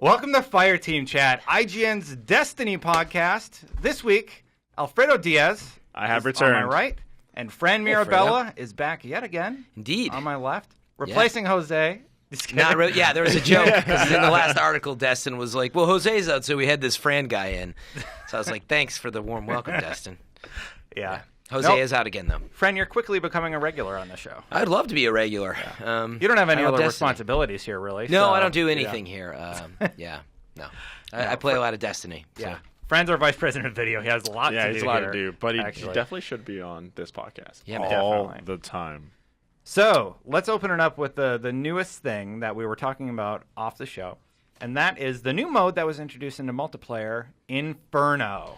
Welcome to Fire Team Chat, IGN's Destiny podcast. This week, Alfredo Diaz I have returned. on my right, and Fran Mirabella is back yet again. Indeed. On my left, replacing Jose. Not really. Yeah, there was a joke because in the last article, Destin was like, "Well, Jose's out, so we had this Fran guy in." So I was like, "Thanks for the warm welcome, Destin." Yeah. Jose is out again, though. Fran, you're quickly becoming a regular on the show. I'd love to be a regular. Yeah. You don't have any other Destiny. responsibilities here, really. No, so, I don't do anything here. No. I play a lot of Destiny. So. Yeah. Fran's our vice president of video. He has a lot to do. Yeah, he's a lot here, to do, but he actually. definitely should be on this podcast Yeah, all definitely. the time. So let's open it up with the newest thing that we were talking about off the show, and that is the new mode that was introduced into multiplayer, Inferno.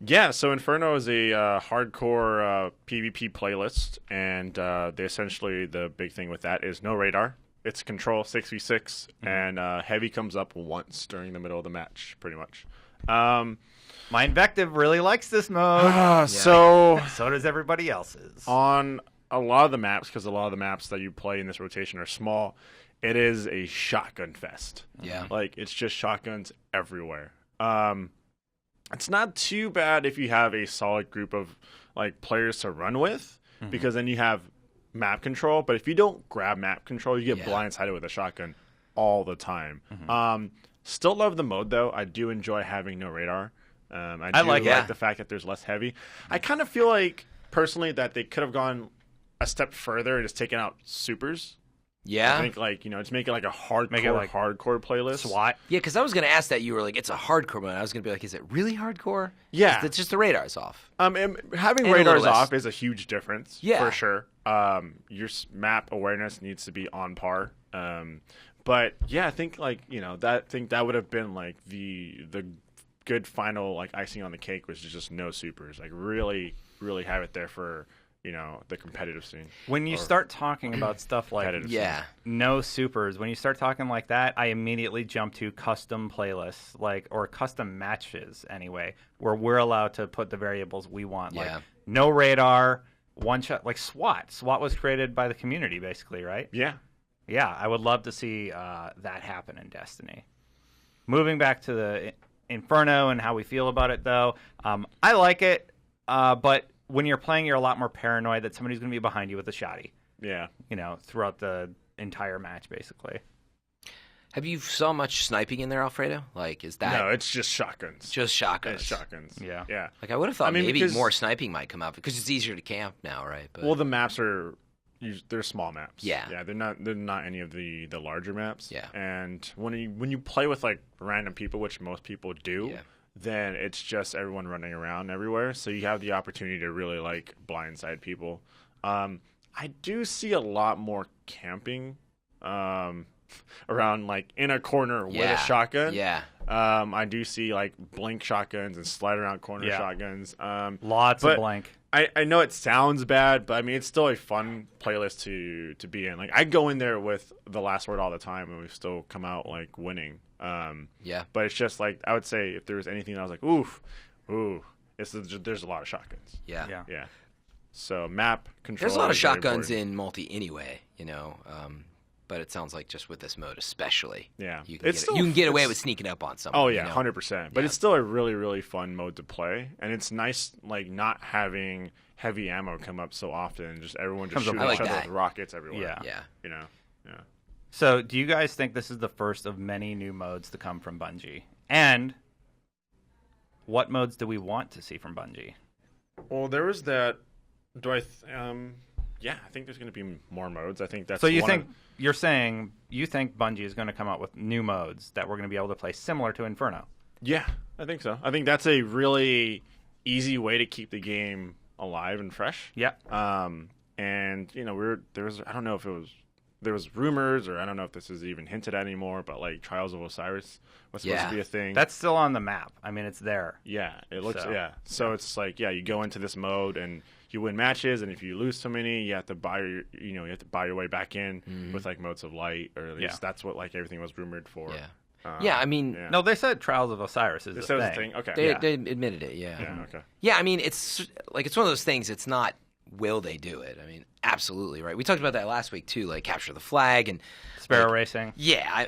Yeah, so Inferno is a hardcore PvP playlist, and essentially the big thing with that is no radar. It's control 6v6, and heavy comes up once during the middle of the match, pretty much. My Invective really likes this mode. So does everybody else's. on a lot of the maps, because a lot of the maps that you play in this rotation are small, it is a shotgun fest. Yeah. Like, it's just shotguns everywhere. It's not too bad if you have a solid group of like players to run with, because then you have map control. But if you don't grab map control, you get blindsided with a shotgun all the time. Still love the mode, though. I do enjoy having no radar. I do like the fact that there's less heavy. I kind of feel like, personally, that they could have gone a step further and just taken out supers. Yeah. I think, just make it like a hardcore playlist. SWAT. Yeah, because I was going to ask that. You were like, it's a hardcore mode. I was going to be like, is it really hardcore? Yeah. It's just the radar's off. And having And radars a little off is a huge difference, for sure. Your map awareness needs to be on par. But yeah, I think that would have been like the good final icing on the cake was just no supers. Like really, really have it there for the competitive scene. When you start talking about stuff like no supers, when you start talking like that, I immediately jump to custom playlists, or custom matches anyway, where we're allowed to put the variables we want. Like no radar, one shot, like SWAT. SWAT was created by the community, basically, right? Yeah. Yeah, I would love to see that happen in Destiny. Moving back to the Inferno and how we feel about it, though, I like it, but when you're playing, you're a lot more paranoid that somebody's going to be behind you with a shotty. Yeah. Throughout the entire match, basically. Have you saw much sniping in there, Alfredo? Is that... No, it's just shotguns. Just shotguns. It's shotguns. Yeah. Yeah. I would have thought maybe more sniping might come out because it's easier to camp now, right? But... Well, the maps they're small maps. Yeah. Yeah, they're not any of the larger maps. Yeah. And when you play with random people, which most people do, then it's just everyone running around everywhere. So you have the opportunity to really blindside people. I do see a lot more camping around in a corner with a shotgun. Yeah. I do see blink shotguns and slide around corner shotguns. Lots of blank. I know it sounds bad, but I mean it's still a fun playlist to be in. I go in there with the last word all the time, and we still come out winning. But it's just I would say if there was anything that I was there's a lot of shotguns. Yeah. So map control. There's a lot of shotguns in multi anyway, but it sounds like just with this mode especially. Yeah. You can get away with sneaking up on someone. Oh yeah, 100%. But it's still a really, really fun mode to play, and it's nice not having heavy ammo come up so often and just everyone just shooting each other with rockets everywhere. Yeah. So do you guys think this is the first of many new modes to come from Bungie? And what modes do we want to see from Bungie? Well, there was that. Yeah, I think there's going to be more modes. I think that's. So you're saying you think Bungie is going to come out with new modes that we're going to be able to play similar to Inferno? Yeah, I think so. I think that's a really easy way to keep the game alive and fresh. Yeah. And I don't know if there was rumors, or I don't know if this is even hinted at anymore, but Trials of Osiris was supposed to be a thing. That's still on the map. I mean, it's there. Yeah, it looks. So it's you go into this mode and you win matches, and if you lose so many, you have to buy your way back in with Motes of Light, or at least that's what everything was rumored for. Yeah. I mean, no, they said Trials of Osiris is a thing. Okay, they admitted it. Yeah. Yeah. Okay. Yeah, I mean, it's one of those things. It's not will they do it? I mean, absolutely, right? We talked about that last week, too, like capture the flag and Sparrow racing. Yeah,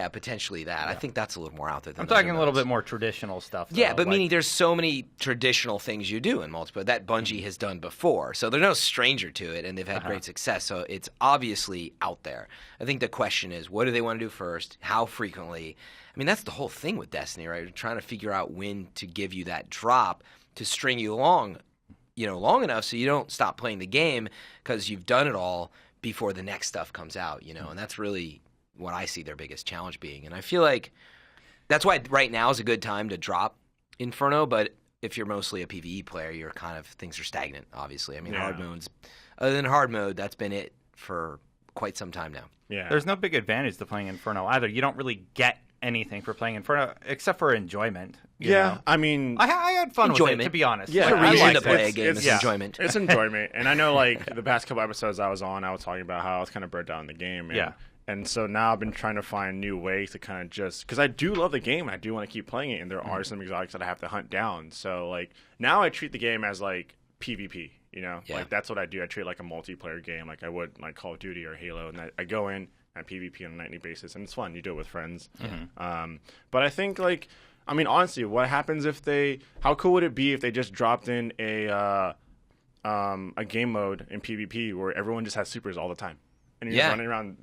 potentially that. Yeah. I think that's a little more out there than I'm talking a little bit more traditional stuff, though. Yeah, but meaning there's so many traditional things you do in multiplayer that Bungie has done before. So they're no stranger to it, and they've had great success. So it's obviously out there. I think the question is, what do they want to do first? How frequently? I mean, that's the whole thing with Destiny, right? You're trying to figure out when to give you that drop to string you along, long enough so you don't stop playing the game because you've done it all before the next stuff comes out, and that's really what I see their biggest challenge being. And I feel like that's why right now is a good time to drop Inferno, but if you're mostly a PvE player, you're kind of, things are stagnant, obviously. I mean, hard modes, other than hard mode, that's been it for quite some time now. Yeah. There's no big advantage to playing Inferno either. You don't really get anything for playing Inferno except for enjoyment. You know? I mean, I had fun with it, to be honest. Yeah, like, the reason to play a game is enjoyment. It's enjoyment, and I know like the past couple episodes I was talking about how I was kind of burnt out in the game. And so now I've been trying to find new ways to kind of because I do love the game, and I do want to keep playing it, and there are some exotics that I have to hunt down. So like now I treat the game as like PvP. Like that's what I do. I treat it like a multiplayer game, like I would like Call of Duty or Halo, and I go in and PvP on a nightly basis, and it's fun. You do it with friends. But I think like, I mean, honestly, what happens if how cool would it be if they just dropped in a game mode in PvP where everyone just has supers all the time, and you're just running around,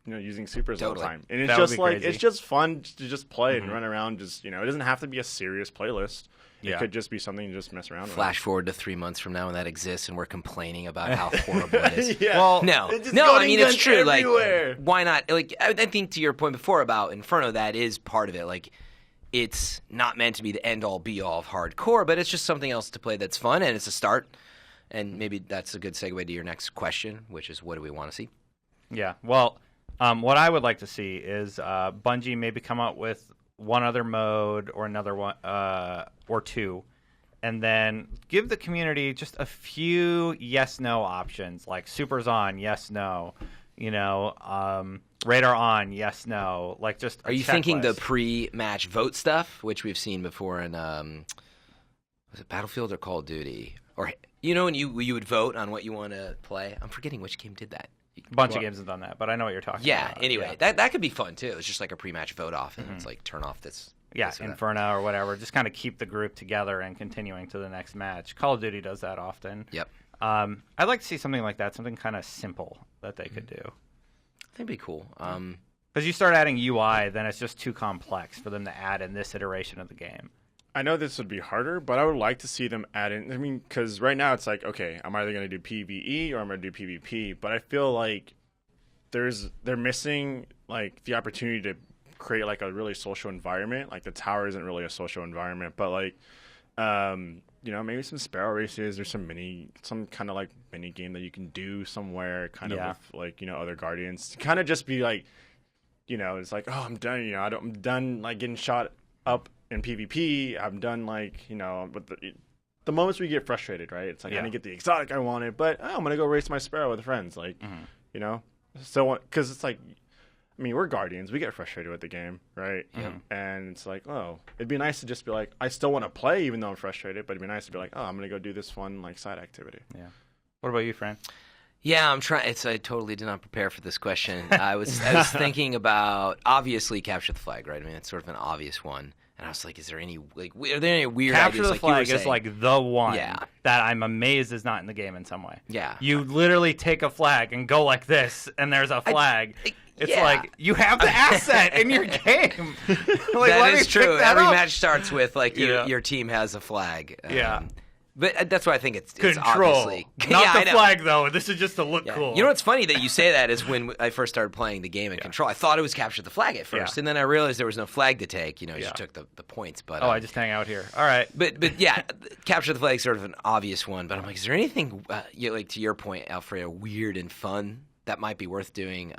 using supers all the time, and it's just like it's just fun to just play and run around. Just it doesn't have to be a serious playlist. It could just be something to just mess around with. Flash forward to 3 months from now when that exists and we're complaining about how horrible it is. Well, no, I mean, it's true. Everywhere. Like, why not? Like, I think to your point before about Inferno, that is part of it. Like, it's not meant to be the end-all, be-all of hardcore, but it's just something else to play that's fun, and it's a start. And maybe that's a good segue to your next question, which is, what do we want to see? Yeah, well, what I would like to see is Bungie maybe come out with one other mode or another one or two, and then give the community just a few yes/no options, like supers on, yes, no, radar on, yes, no, like just. Are you thinking the pre-match vote stuff, which we've seen before in was it Battlefield or Call of Duty, or when you would vote on what you want to play? I'm forgetting which game did that. A bunch of games have done that, but I know what you're talking about. Yeah, anyway, that could be fun, too. It's just like a pre-match vote-off, and it's like turn off this. Yeah, Inferno or whatever. Just kind of keep the group together and continuing to the next match. Call of Duty does that often. Yep. I'd like to see something like that, something kind of simple that they could do. That'd be cool. Because you start adding UI, then it's just too complex for them to add in this iteration of the game. I know this would be harder, but I would like to see them add in. I mean, because right now it's like, okay, I'm either going to do PvE or I'm going to do PvP, but I feel like they're missing like the opportunity to create like a really social environment. Like the tower isn't really a social environment, but like maybe some sparrow races or some kind of like mini game that you can do somewhere kind of with like other guardians, kind of just be like it's like, oh, I'm done, I'm done like getting shot up in PvP. I'm done like with the moments we get frustrated, right? It's like I didn't get the exotic I wanted, but I'm gonna go race my sparrow with friends, like so, because it's like, I mean, we're Guardians. We get frustrated with the game, right? And it's like, oh, it'd be nice to just be like, I still want to play even though I'm frustrated, but it'd be nice to be like, oh, I'm going to go do this fun like side activity. Yeah. What about you, Fran? Yeah, I'm trying. I totally did not prepare for this question. I was thinking about, obviously, capture the flag, right? I mean, it's sort of an obvious one. And I was like, is there any, like, are there any weird Capture ideas? The flag is like the one that I'm amazed is not in the game in some way. Yeah. You literally take a flag and go like this, and there's a flag. It's like, you have the asset in your game. Like, that is true. Every match starts with, like, your team has a flag. But that's why I think it's control. Obviously... Not the flag, though. This is just to look cool. You know what's funny that you say that is when I first started playing the game in Control, I thought it was capture the flag at first, and then I realized there was no flag to take. You just took the points. But I just hang out here. All right. But yeah, capture the flag is sort of an obvious one. But I'm like, is there anything, like to your point, Alfredo, weird and fun that might be worth doing?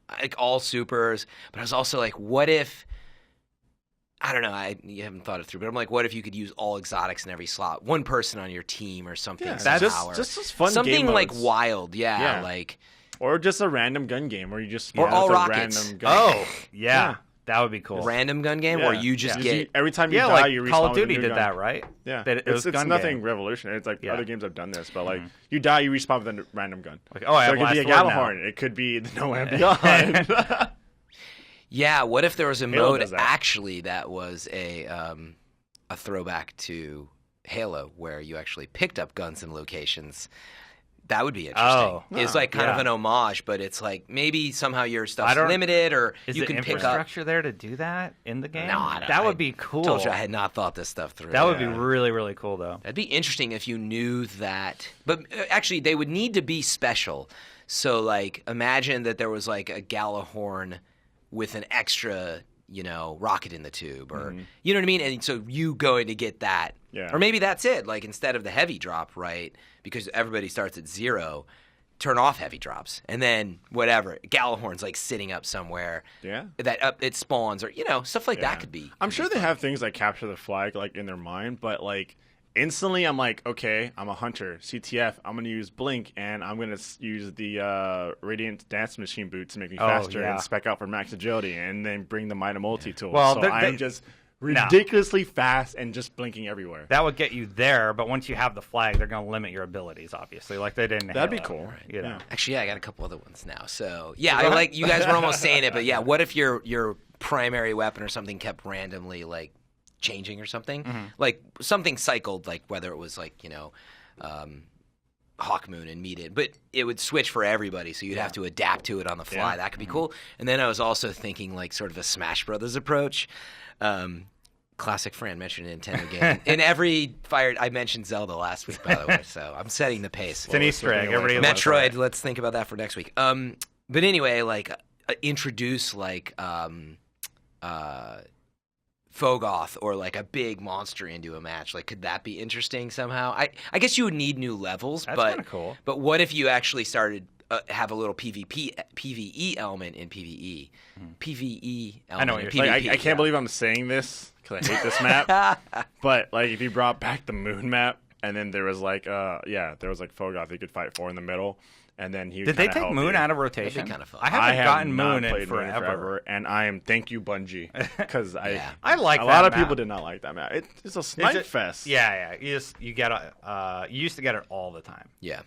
Like all supers. But I was also like, what if... I don't know. You haven't thought it through, but I'm like, what if you could use all exotics in every slot? One person on your team or something. Yeah, that's just fun. Something game like modes. Wild, like, or just a random gun game where you just or all a rockets. random gun. Oh, yeah. That would be cool. Random gun game where you just get every time you die, like you respawn Call of with a Duty new did gun. that, right? Yeah, It's nothing revolutionary. It's like other games have done this, but like you die, you respawn with a random gun. Like, I have it could be a Gallahorn. It could be the No Land Beyond. Yeah, what if there was a mode actually that was a throwback to Halo where you actually picked up guns in locations? That would be interesting. It's like kind of an homage, but it's like maybe somehow your stuff's limited, or you can pick up. Is the infrastructure there to do that in the game? No, that would be cool. I told you I had not thought this stuff through. That would be really, really cool, though. That'd be interesting if you knew that. But actually, they would need to be special. So, like, imagine that there was like a Gallahorn with an extra, rocket in the tube, or you know what I mean? And so you going to get that. Yeah. Or maybe that's it. Like, instead of the heavy drop, right? Because everybody starts at 0, turn off heavy drops, and then whatever Gallahorn's like sitting up somewhere. Yeah. That it spawns, or stuff like that could be. I'm sure they have things like capture the flag like in their mind, but like instantly I'm like, okay, I'm a hunter, CTF. I'm gonna use Blink, and I'm gonna use the Radiant Dance Machine boots to make me faster and spec out for max agility, and then bring the Might multi tool. Well, so I'm just ridiculously fast and just blinking everywhere. That would get you there, but once you have the flag, they're going to limit your abilities, obviously, like they did in That'd Halo, be cool. Right? Actually, I got a couple other ones now. So I like you guys were almost saying it, but what if your primary weapon or something kept randomly like changing or something, like something cycled, like whether it was like Hawkmoon and Meated, but it would switch for everybody, so you'd have to adapt to it on the fly. That could be cool. And then I was also thinking like sort of a Smash Brothers approach. Classic Fran mentioned a Nintendo game. In every I mentioned Zelda last week, by the way, so I'm setting the pace. It's an Easter egg. Everybody Metroid, let's think about that for next week. But anyway, like introduce like Fogoth or like a big monster into a match. Like, could that be interesting somehow? I guess you would need new levels. That's kind of cool. But what if you actually started have a little PvE element in PvE? PvE element. I know what you're saying. I can't believe I'm saying this because I hate this map. But like, if you brought back the moon map, and then there was like, there was like Fogoth you could fight for in the middle. And then he did they take Moon out of rotation? That'd be kind of fun. I haven't gotten Moon in forever, and I am thank you Bungie because I like a that lot of map. people did not like that map. It's a snipe fest. Yeah. You used to get it all the time. Yeah.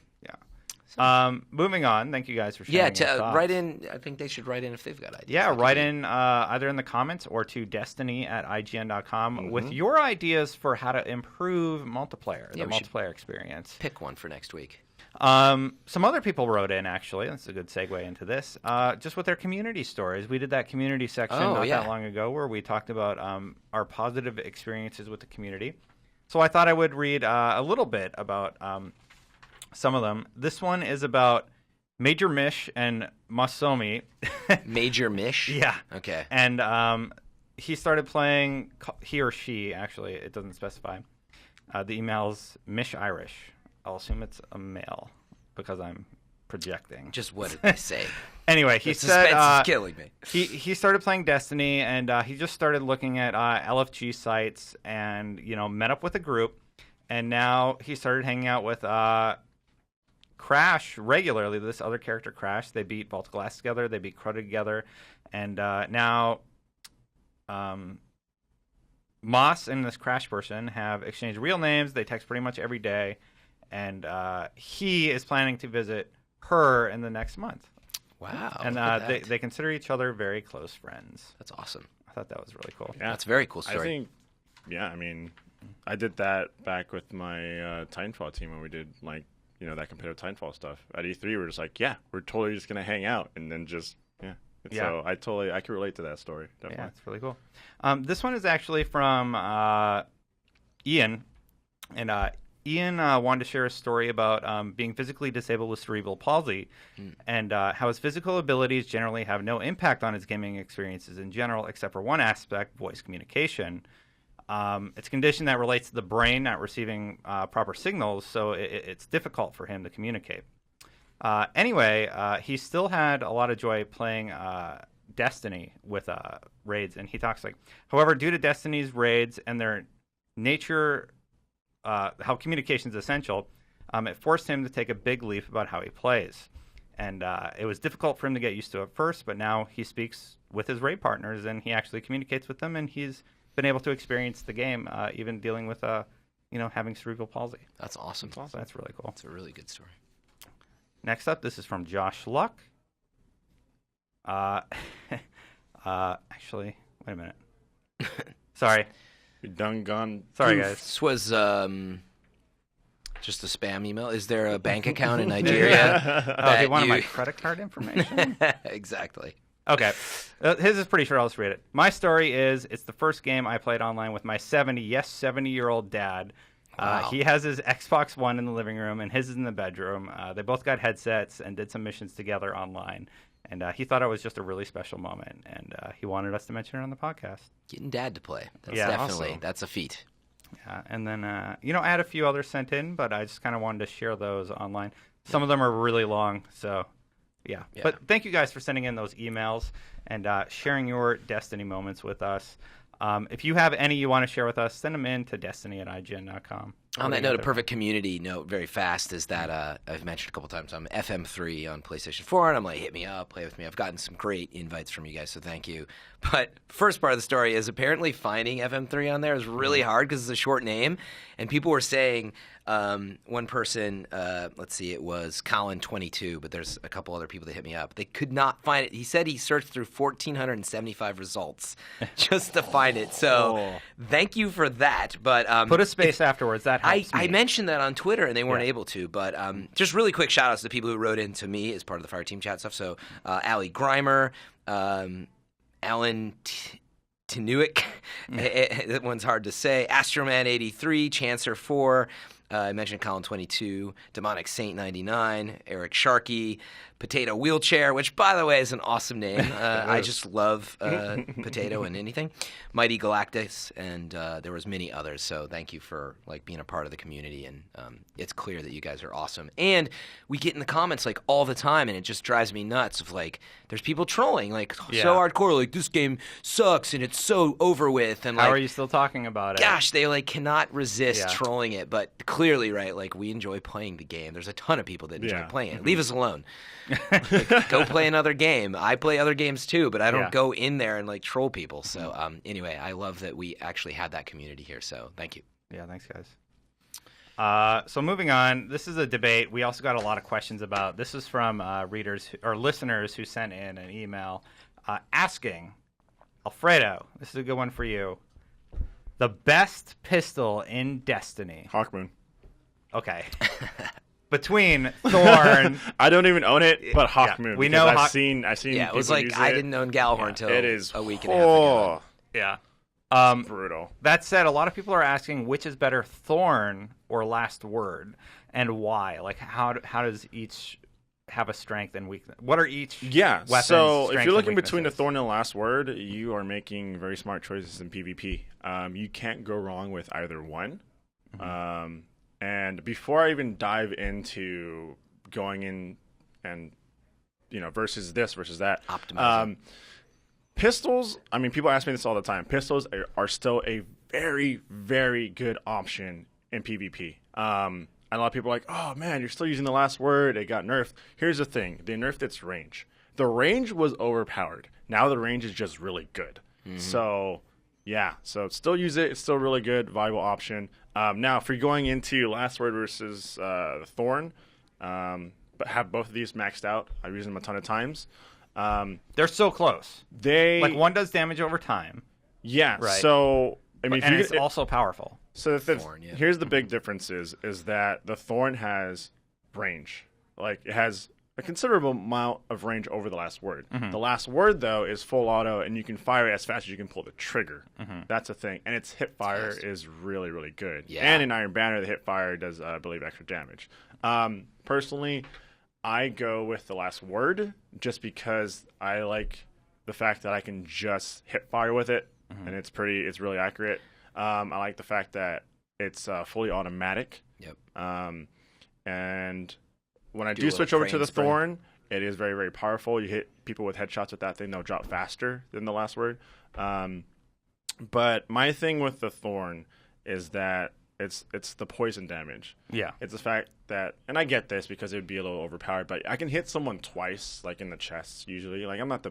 Moving on. Thank you guys for sharing. Write in. I think they should write in if they've got ideas. Yeah, write in either in the comments or to destiny@ign.com with your ideas for how to improve multiplayer, the multiplayer experience. Pick one for next week. Some other people wrote in, actually. That's a good segue into this. Just with their community stories. We did that community section not that long ago where we talked about our positive experiences with the community. So I thought I would read a little bit about some of them. This one is about Major Mish and Masomi. Major Mish? Yeah. Okay. And he started playing, he or she, actually, it doesn't specify. The email's Mish Irish. I'll assume it's a male because I'm projecting. Just what did they say? Anyway, he said suspense is killing me. He started playing Destiny, and he just started looking at LFG sites and met up with a group, and now he started hanging out with Crash regularly. This other character, Crash. They beat Vault of Glass together. They beat Crudda together, and now Moss and this Crash person have exchanged real names. They text pretty much every day. And he is planning to visit her in the next month. Wow. And they consider each other very close friends. That's awesome. I thought that was really cool. Yeah, that's a very cool story. I think, I mean, I did that back with my Titanfall team when we did, like, that competitive Titanfall stuff. At E3, we're just like, we're totally just going to hang out and then just, So I can relate to that story. Definitely. Yeah, it's really cool. This one is actually from Ian. And Ian wanted to share a story about being physically disabled with cerebral palsy and how his physical abilities generally have no impact on his gaming experiences in general, except for one aspect, voice communication. It's a condition that relates to the brain not receiving proper signals, so it's difficult for him to communicate. Anyway, he still had a lot of joy playing Destiny with raids, and he talks like, however, due to Destiny's raids and their nature... how communication is essential, it forced him to take a big leap about how he plays. And it was difficult for him to get used to at first, but now he speaks with his raid partners, and he actually communicates with them, and he's been able to experience the game, even dealing with, having cerebral palsy. That's awesome. So that's really cool. It's a really good story. Next up, this is from Josh Luck. Actually, wait a minute. Sorry. You're done gone. Sorry, guys. This was just a spam email. Is there a bank account in Nigeria? They wanted my credit card information? Exactly. Okay. His is pretty short. I'll just read it. My story is, it's the first game I played online with my 70-year-old dad. Wow. He has his Xbox One in the living room, and his is in the bedroom. They both got headsets and did some missions together online. And he thought it was just a really special moment, and he wanted us to mention it on the podcast. Getting dad to play. That's Yeah, definitely, awesome. That's a feat. Yeah, and then, I had a few others sent in, but I just kind of wanted to share those online. Some of them are really long, so yeah. But thank you guys for sending in those emails and sharing your Destiny moments with us. If you have any you want to share with us, send them in to destiny@ign.com. On that note, a perfect community note very fast is that I've mentioned a couple times, I'm FM3 on PlayStation 4, and I'm like, hit me up, play with me. I've gotten some great invites from you guys, so thank you. But first part of the story is apparently finding FM3 on there is really hard because it's a short name, and people were saying, one person, let's see, it was Colin22, but there's a couple other people that hit me up. They could not find it. He said he searched through 1,475 results just to find it. So thank you for that. But put a space afterwards. That helps me. I mentioned that on Twitter, and they weren't able to. But just really quick shout-outs to the people who wrote in to me as part of the Fire Team Chat stuff. So Allie Grimer, Alan Tenuic, that one's hard to say, Astroman83, Chancer4, I mentioned Colin22, Demonic Saint 99, Eric Sharkey, Potato Wheelchair, which, by the way, is an awesome name. I just love Potato and anything. Mighty Galactus, and there was many others. So thank you for being a part of the community, and it's clear that you guys are awesome. And we get in the comments all the time, and it just drives me nuts. Of there's people trolling so hardcore, this game sucks and it's so over with. And how are you still talking about it? Gosh, they cannot resist trolling it. But clearly, right? We enjoy playing the game. There's a ton of people that enjoy playing it. Leave us alone. Go play another game. I play other games too, but I don't go in there and troll people. So anyway, I love that we actually have that community here. So thank you. Yeah, thanks guys. So moving on, this is a debate we also got a lot of questions about. This is from readers or listeners who sent in an email asking, Alfredo, this is a good one for you, the best pistol in Destiny. Hawkmoon. Okay. Between Thorn, I don't even own it, but Hawkmoon. We know I've seen. Yeah, it was I didn't own Galahorn until it is a week and a half ago. Yeah. Brutal. That said, a lot of people are asking which is better, Thorn or Last Word, and why. How does each have a strength and weakness? What are each weapons? So if you're looking between the Thorn and the Last Word, you are making very smart choices in PvP. You can't go wrong with either one. Mm-hmm. And before I even dive into going in and, versus this, versus that, pistols, people ask me this all the time. Pistols are still a very, very good option in PvP. And a lot of people are like, oh, man, you're still using the Last Word. It got nerfed. Here's the thing. They nerfed its range. The range was overpowered. Now the range is just really good. Mm-hmm. So, yeah. So still use it. It's still really good, viable option. Now, if you're going into Last Word versus Thorn, but have both of these maxed out, I've used them a ton of times. They're so close. One does damage over time. Yeah. Right. So, it's also powerful. So here's the big difference is that the Thorn has range. It has a considerable amount of range over the Last Word. Mm-hmm. The Last Word, though, is full auto, and you can fire it as fast as you can pull the trigger. Mm-hmm. That's a thing. And its hip fire is really, really good. Yeah. And in Iron Banner, the hip fire does, I believe, extra damage. Personally, I go with the Last Word just because I like the fact that I can just hip fire with it, and it's really accurate. I like the fact that it's fully automatic. Yep. And when I do switch over to the Thorn, it is very, very powerful. You hit people with headshots with that thing, they'll drop faster than the Last Word. But my thing with the Thorn is that It's the poison damage. Yeah. It's the fact that, and I get this because it would be a little overpowered, but I can hit someone twice, like in the chest usually. Like I'm not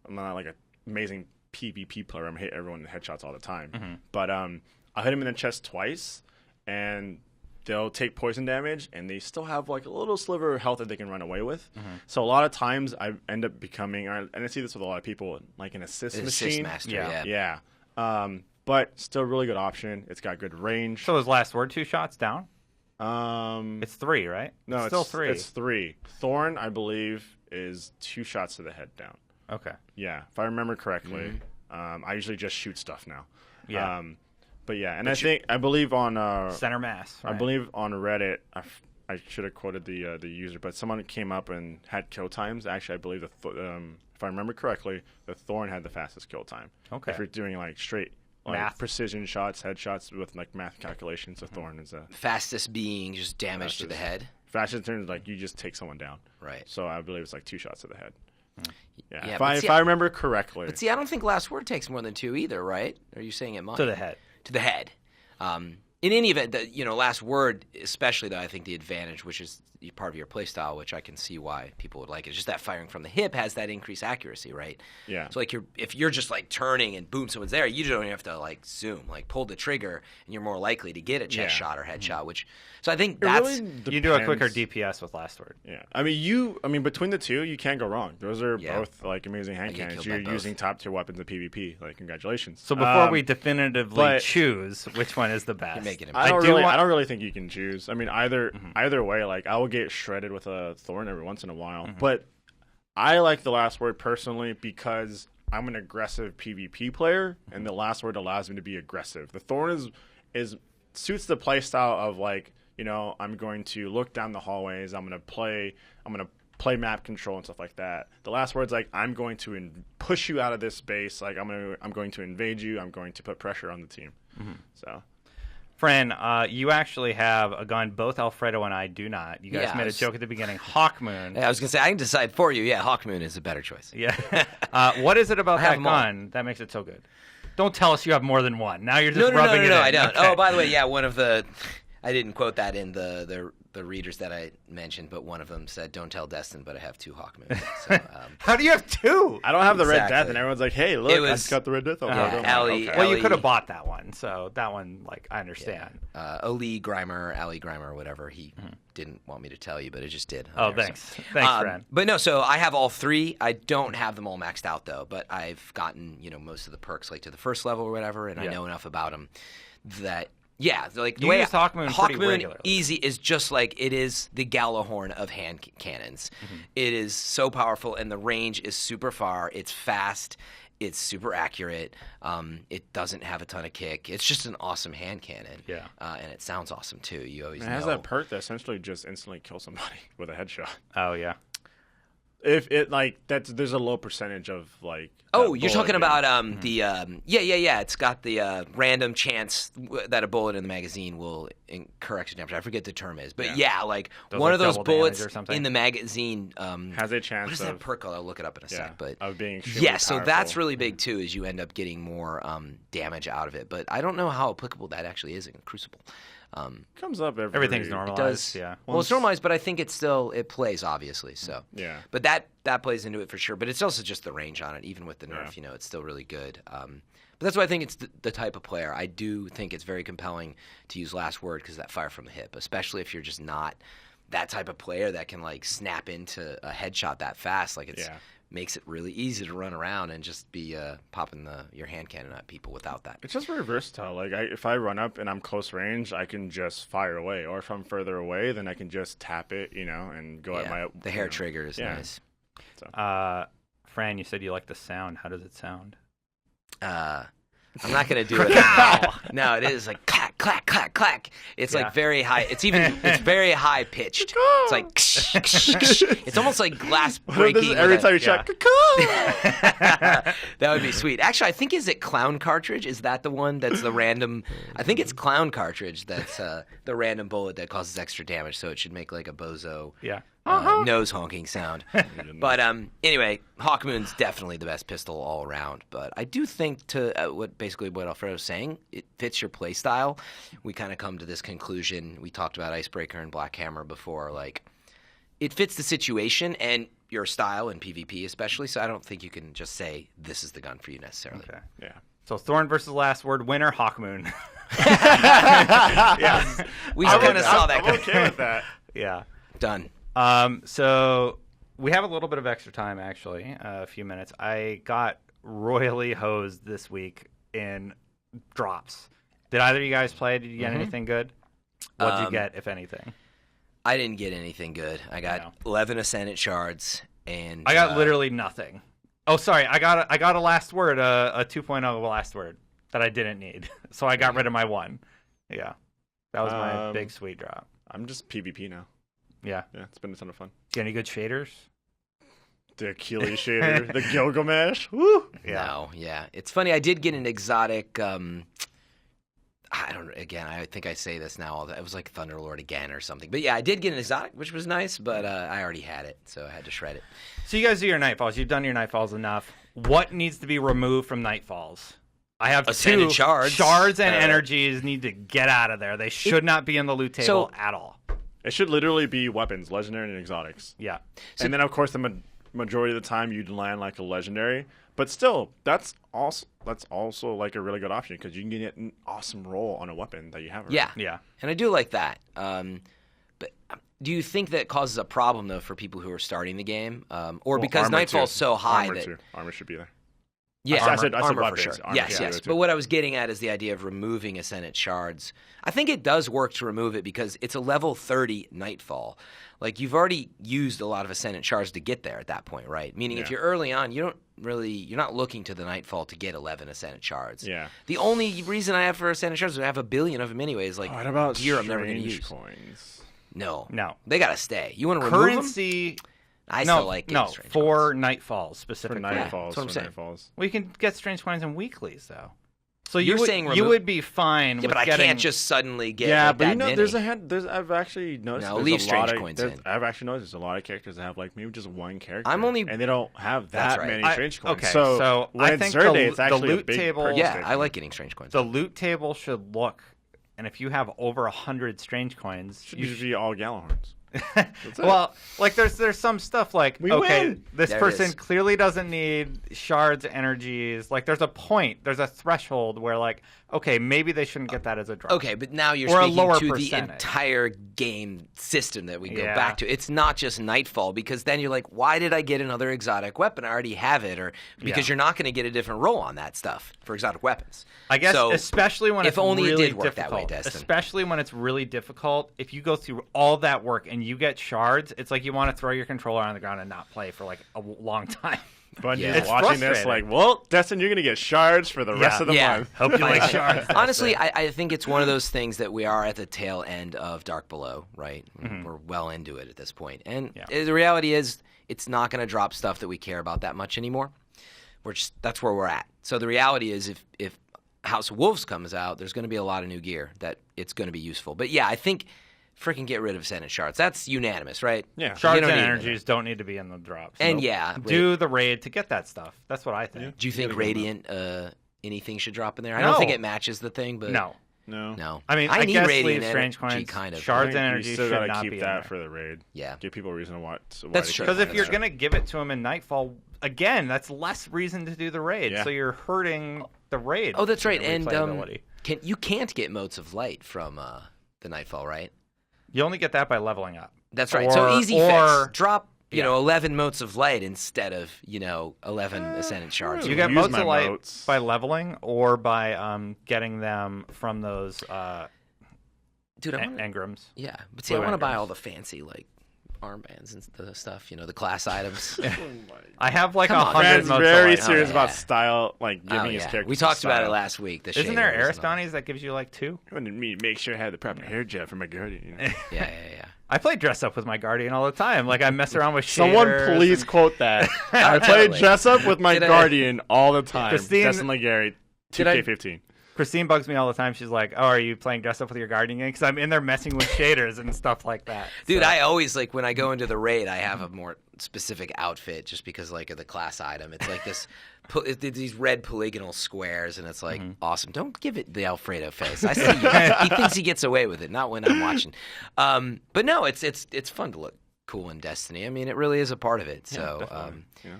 like an amazing PvP player. I'm gonna hit everyone in headshots all the time. But I'll hit them in the chest twice, and they'll take poison damage, and they still have like a little sliver of health that they can run away with. So a lot of times I end up becoming, and I see this with a lot of people, like an assist machine. Assist master, yeah. But still a really good option. It's got good range. So is last word 2 shots down? It's 3, right? No, it's still 3. It's 3. Thorn, I believe, is 2 shots to the head down. Okay. Yeah, if I remember correctly. I usually just shoot stuff now. Yeah. But yeah, and I believe on center mass. Right? I believe on Reddit, I should have quoted the user, but someone came up and had kill times. Actually, I believe if I remember correctly, the Thorn had the fastest kill time. Okay. If you're doing like straight math precision shots, headshots with like math calculations, the Thorn is fastest being just damage to the head. Fastest in terms of like you just take someone down. Right. So I believe it's like 2 shots to the head. Yeah. Yeah, if I remember correctly. But see, I don't think last word takes more than 2 either, right? Are you saying it might? To the head. To the head. In any event, last word, especially though, I think the advantage, which is part of your playstyle, which I can see why people would like it, is just that firing from the hip has that increased accuracy, right? Yeah. So like if you're just like turning and boom, someone's there, you don't even have to like zoom, like pull the trigger, and you're more likely to get a chest shot or headshot. So I think that's you do a quicker DPS with last word. Yeah. I mean, between the two, you can't go wrong. Those are both like amazing hand cannons. You're using top tier weapons in PvP. Like, congratulations. So before we definitively choose which one is the best, I don't really think you can choose. I mean, either way, like I will get shredded with a Thorn every once in a while, but I like the last word personally because I'm an aggressive PvP player, and the last word allows me to be aggressive. The Thorn is suits the playstyle of like, I'm going to look down the hallways. I'm gonna play map control and stuff like that. The last word's like, I'm going to push you out of this space. Like I'm going to invade you. I'm going to put pressure on the team. So. Fran, you actually have a gun both Alfredo and I do not. You guys made a joke at the beginning. Hawkmoon. I was going to say, I can decide for you. Yeah, Hawkmoon is a better choice. Yeah. What is it about that gun that makes it so good? Don't tell us you have more than one. Now you're just rubbing it in. No, I don't. Okay. Oh, by the way, one of the... I didn't quote that in the readers that I mentioned, but one of them said, "Don't tell Destin, but I have 2 Hawkmoons." So, how do you have 2? I don't have the Red Death, and everyone's like, "Hey, look, I just got the Red Death." Well, you could have bought that one, so that one, like, I understand. Ali Grimer, whatever. He didn't want me to tell you, but it just did. Oh, thanks, Fran. But no, so I have all 3. I don't have them all maxed out though, but I've gotten most of the perks like to the first level or whatever, and I know enough about them that. Yeah, like the way use Hawkmoon easy is just like it is the Gallahorn of hand cannons. It is so powerful, and the range is super far. It's fast. It's super accurate. It doesn't have a ton of kick. It's just an awesome hand cannon. Yeah, and it sounds awesome too. You always it has that perk that essentially just instantly kills somebody with a headshot. Oh yeah. If it there's a low percentage of like. Oh, you're talking about the It's got the random chance that a bullet in the magazine will incur extra damage. I forget the term is, but one of those bullets in the magazine has a chance. What is that perk? I'll look it up in a sec. But of being extremely so that's really big too. Is you end up getting more damage out of it, but I don't know how applicable that actually is in Crucible. Comes up everything's normalized. It does, yeah. Well, it's normalized, but I think it plays obviously. So yeah. But that plays into it for sure. But it's also just the range on it, even with the nerf. It's still really good. But that's why I think it's the type of player. I do think it's very compelling to use last word because that fire from the hip, especially if you're just not that type of player that can like snap into a headshot that fast. Like it's. Makes it really easy to run around and just be popping your hand cannon at people without that. It's just very versatile. Like if I run up and I'm close range, I can just fire away. Or if I'm further away, then I can just tap it, and go at my. The hair trigger is nice. So. Fran, you said you like the sound. How does it sound? I'm not going to do it now. No, it is like clack, clack, clack, clack. It's like very high. It's very high pitched. It's like it's almost like glass breaking. Every time you shot, that would be sweet. Actually, I think is it Clown Cartridge? Is that the one that's the random? I think it's Clown Cartridge that's the random bullet that causes extra damage. So it should make like a bozo nose honking sound. But anyway, Hawkmoon's definitely the best pistol all around. But I do think to what Alfredo's saying, it fits your play style. We kind of come to this conclusion. We talked about Icebreaker and Black Hammer before. Like, it fits the situation and your style in PvP especially. So I don't think you can just say this is the gun for you necessarily. Okay. Yeah. So Thorn versus Last Word winner, Hawkmoon. Yes. We kind of saw that. I'm okay with that. Yeah. Done. So we have a little bit of extra time, actually, a few minutes. I got royally hosed this week in drops. Did either of you guys play? Did you get anything good? What did you get, if anything? I didn't get anything good. I got 11 Ascendant shards, and I got literally nothing. Oh, sorry. I got a Last Word, a 2.0 Last Word that I didn't need. So I got rid of my one. Yeah. That was my big sweet drop. I'm just PvP now. Yeah. Yeah, it's been a ton of fun. Get any good shaders? The Achilles shader, the Gilgamesh. Woo! Yeah. No, yeah. It's funny. I did get an exotic. I don't. Again, I think I say this now. It was like Thunderlord again or something. But yeah, I did get an exotic, which was nice. But I already had it, so I had to shred it. So you guys do your Nightfalls. You've done your Nightfalls enough. What needs to be removed from Nightfalls? I have Ascendant two shards. Shards and energies need to get out of there. They should not be in the loot table at all. It should literally be weapons, legendary and exotics. Yeah. And then, of course, the majority of the time you'd land like a legendary. But still, that's also like a really good option because you can get an awesome roll on a weapon that you have already. Yeah. And I do like that. But do you think that causes a problem, though, for people who are starting the game? Or because Nightfall's so high that... Armor should be there. Yeah, I said armor weapons. for sure. Armor Yes. But what I was getting at is the idea of removing Ascendant shards. I think it does work to remove it because it's a level 30 Nightfall. Like, you've already used a lot of Ascendant shards to get there at that point, right? Meaning if you're early on, you're not looking to the Nightfall to get 11 Ascendant shards. Yeah. The only reason I have for Ascendant shards is I have a billion of them anyways. Like, what about gear I'm never going to use. Coins? No. No. They got to stay. You want to remove them? Currency... still like getting strange for coins. Nightfalls specifically. For Nightfalls. That's what I'm saying. Nightfalls. Well, you can get strange coins in weeklies, though. So You're saying you would be fine with but I getting... can't just suddenly get but that you know, many. I've actually noticed leave strange coins in. I've actually noticed there's a lot of characters that have like maybe just one character. and they don't have that many strange coins. Okay, so when I think it's Zerde, it's the actually loot a big table... purchase Yeah, I like getting strange coins. The loot table should look... And if you have over 100 strange coins... You should be all Galahorns. Well, like there's some stuff like win. This There it person is. clearly doesn't need shards, energies. Like there's a threshold where like okay, maybe they shouldn't get that as a drop. Okay, but now you're Or a speaking lower to percentage. the entire game system that we go Yeah. back to. It's not just Nightfall because then you're like, why did I get another exotic weapon? I already have it, or because you're not going to get a different roll on that stuff for exotic weapons. I guess So, especially when if it's only it really did work that difficult. way, Destin. Especially when it's really difficult. If you go through all that work and you get shards, it's like you want to throw your controller on the ground and not play for like a long time. Bungie's It's watching this frustrating. like, well, Destin, you're going to get shards for the rest of the month. Hope you like shards. Honestly, I think it's one of those things that we are at the tail end of Dark Below, right? Mm-hmm. We're well into it at this point. And the reality is it's not going to drop stuff that we care about that much anymore. That's where we're at. So the reality is if House of Wolves comes out, there's going to be a lot of new gear that it's going to be useful. But yeah, I think freaking get rid of Ascendant shards. That's unanimous, right? Yeah. Shards don't and need them. energies don't need to be in the drops. And do the raid to get that stuff. That's what I think. do you think Radiant anything should drop in there? I No. don't think it matches the thing, but No. no. I mean, I I need guess Radiant leave strange energy, coins. kind of. Shards and You energies still should gotta not keep be that in for the raid. Yeah. Give people a reason why That's they true. Because if That's you're true. going to give it to them in Nightfall, again, that's less reason to do the raid. Yeah. So you're hurting the raid. Oh, that's right. the And replayability. you can't get motes of light from the Nightfall, right? You only get that by leveling up. That's right. Or- So easy or- fix. Drop, Yeah. 11 motes of light instead of, 11 Ascendant shards. You get use motes my of light motes. by leveling or by getting them from those Dude, I want engrams. Yeah. But see, I Blue want to buy engrams. all the fancy, like, armbands and the stuff, the class items. I have like Come on. 100 Brand's motes very of light. serious yeah. about style, like giving Oh, his yeah. character. We talked about it style. last week. The Isn't there shaders Eris and all. bounties that gives you like 2? I wanted me to make sure I had the proper hair gel for my guardian. Yeah. I play dress up with my guardian all the time. Like I mess around with Someone shaders please and- quote that. I play Totally. dress up with my Did I- guardian all the time. Christine- Destin Legary, Did I- 2K15. Christine bugs me all the time. She's like, "Oh, are you playing dress up with your guardian game?" Because I'm in there messing with shaders and stuff like that. Dude, I always like when I go into the raid, I have a more specific outfit just because like of the class item. It's like this, these red polygonal squares, and it's like awesome. Don't give it the Alfredo face. I see you. He thinks he gets away with it, not when I'm watching. But no, it's fun to look cool in Destiny. I mean, it really is a part of it. So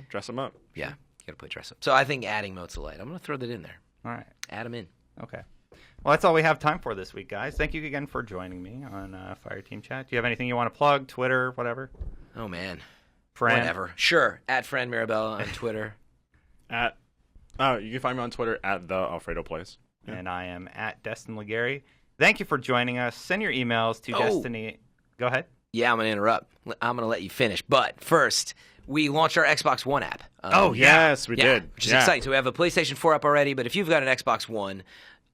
dress them up. Yeah, you gotta play dress up. So I think adding motes of light. I'm gonna throw that in there. All right, add them in. Okay. Well, that's all we have time for this week, guys. Thank you again for joining me on Fire Team Chat. Do you have anything you want to plug? Twitter, whatever? Oh, man. Fran? Whatever. Sure. At Fran Mirabella on Twitter. You can find me on Twitter at the Alfredo Plays. Yeah. And I am at Destin Legary. Thank you for joining us. Send your emails to Destiny. Go ahead. Yeah, I'm going to interrupt. I'm going to let you finish. But first, we launched our Xbox One app. Yes, we did. Which is exciting. So we have a PlayStation 4 up already, but if you've got an Xbox One,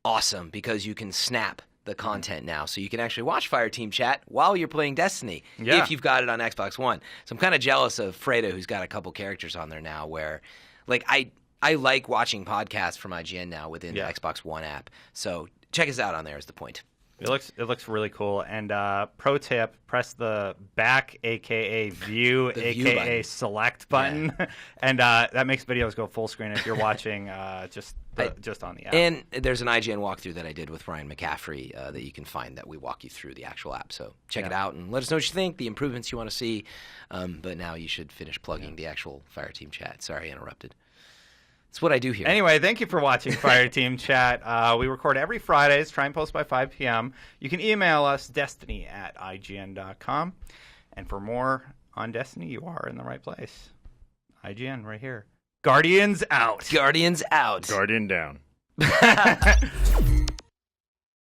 awesome, because you can snap the content now. So you can actually watch Fire Team Chat while you're playing Destiny if you've got it on Xbox One. So I'm kind of jealous of Fredo, who's got a couple characters on there now where, like, I like watching podcasts from IGN now within the Xbox One app. So check us out on there is the point. It looks really cool. And pro tip, press the back, a.k.a. view, a.k.a. select button. Yeah. And that makes videos go full screen if you're watching just on the app. And there's an IGN walkthrough that I did with Ryan McCaffrey that you can find that we walk you through the actual app. So check it out and let us know what you think, the improvements you want to see. But now you should finish plugging the actual Fire Team Chat. Sorry, I interrupted. That's what I do here. Anyway, thank you for watching Fire Team Chat. We record every Fridays. Try and post by 5 p.m. You can email us, destiny@ign.com. And for more on Destiny, you are in the right place. IGN right here. Guardians out. Guardians out. Guardian down.